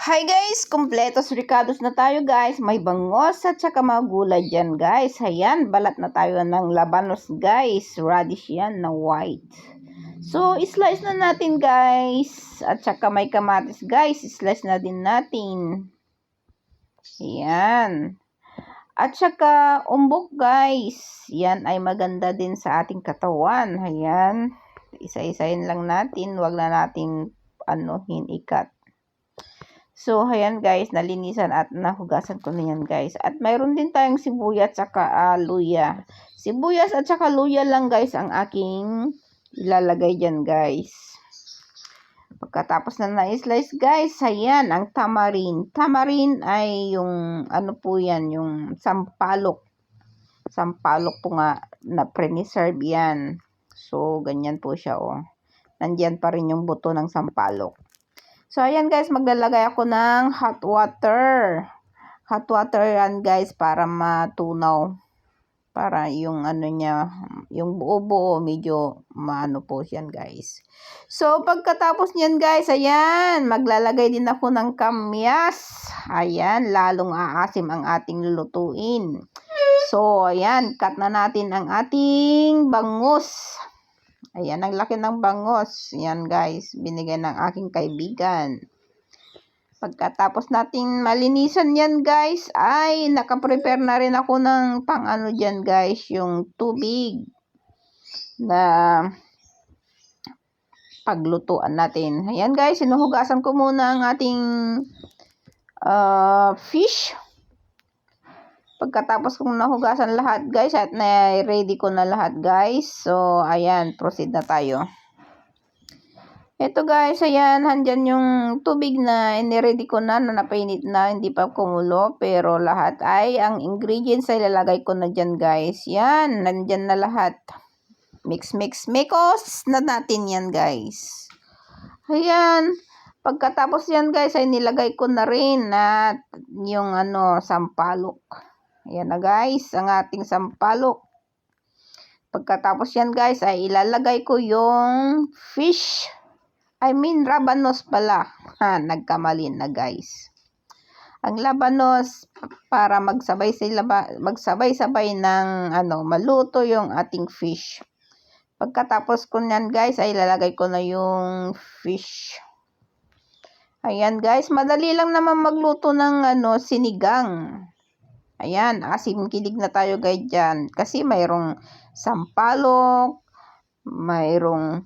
Hi guys! Kompletos ricados na tayo guys. May bangos at saka mga gulay dyan guys. Ayan, balat na tayo ng labanos guys. Radish yan na white. So, slice na natin guys. At saka may kamatis guys. Slice na din natin. Ayan. At saka umbok guys. Yan ay maganda din sa ating katawan. Ayan. Isa-isahin lang natin. Huwag na natin ikat. So, ayan guys, nalinisan at nahugasan ko na yan guys. At mayroon din tayong sibuyas at saka luya. Sibuyas at saka luya lang guys ang aking ilalagay dyan guys. Pagkatapos na na-slice guys, ayan ang tamarin. Tamarin ay yung po yan, yung sampalok. Sampalok po nga na pre-preserve yan. So, ganyan po siya Nandyan pa rin yung buto ng sampalok. So, ayan guys, maglalagay ako ng hot water. Hot water yan guys para matunaw. Para yung niya, yung buo-buo, medyo maano po yan guys. So, pagkatapos niyan guys, ayan, maglalagay din ako ng kamyas. Ayan, lalong aasim ang ating lulutuin. So, ayan, cut na natin ang ating bangus. Ayan, ang laki ng bangos. Yan guys, binigay ng aking kaibigan. Pagkatapos natin malinisan yan guys, ay nakaprepare na rin ako ng dyan guys, yung tubig na paglutuan natin. Ayan guys, sinuhugasan ko muna ang ating fish. Pagkatapos kong nahugasan lahat guys at na-ready ko na lahat guys. So, ayan, proceed na tayo. Ito guys, ayan, handyan yung tubig na iniready ko na napainit na, hindi pa kumulo. Pero lahat ay, ang ingredients ay lalagay ko na dyan guys. Yan, nandyan na lahat. Mix na natin yan guys. Ayan. Pagkatapos yan guys, ay nilagay ko na rin at yung sampalok. Ayan na guys, ang ating sampalok. Pagkatapos yan guys, ay ilalagay ko yung fish. Rabanos pala. Nagkamali na guys. Ang labanos para magsabay-sabay ng maluto yung ating fish. Pagkatapos ko yan guys, ay ilalagay ko na yung fish. Ayan guys, madali lang naman magluto ng sinigang. Ayan, asim kilig na tayo guys dyan. Kasi mayroong sampalok, mayroong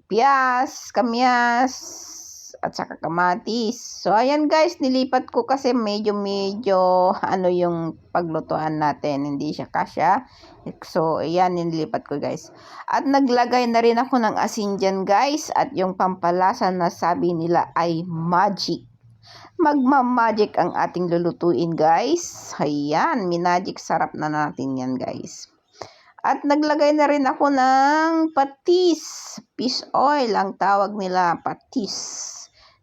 piyas, kamyas, at saka kamatis. So, ayan guys, nilipat ko kasi medyo yung paglutuan natin. Hindi siya kasya. So, ayan, nilipat ko guys. At naglagay na rin ako ng asin dyan guys. At yung pampalasa na sabi nila ay magic. Magmamagic ang ating lulutuin guys. Ayan, minagic, sarap na natin yan guys. At naglagay na rin ako ng patis. Fish oil ang tawag nila, patis.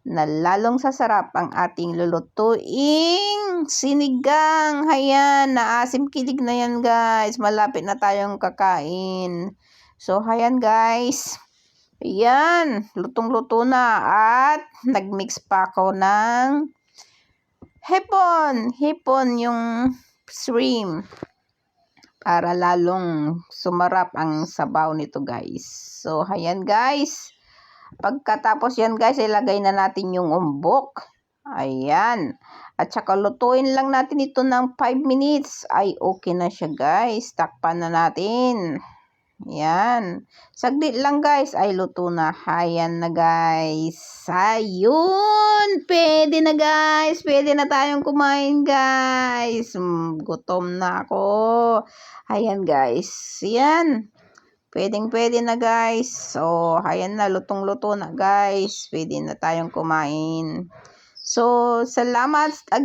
Na lalong sasarap ang ating lulutuing sinigang. Ayan, naasim kilig na yan guys. Malapit na tayong kakain. So, ayan guys. Ayan, lutong-luto na at nagmix pa ako ng hipon yung shrimp para lalong sumarap ang sabaw nito guys. So, ayan guys. Pagkatapos yan guys, ilagay na natin yung umbok. Ayan. At saka lutuin lang natin ito ng 5 minutes. Ay, okay na siya guys. Takpan na natin. Yan. Saglit lang guys, ay luto na. Ayan na guys. Ayun. Pwede na guys. Pwede na tayong kumain guys. Gutom na ako. Ayan guys. Yan. Pwede na guys. So, ayan na. Lutong-luto na guys. Pwede na tayong kumain. So, salamat again.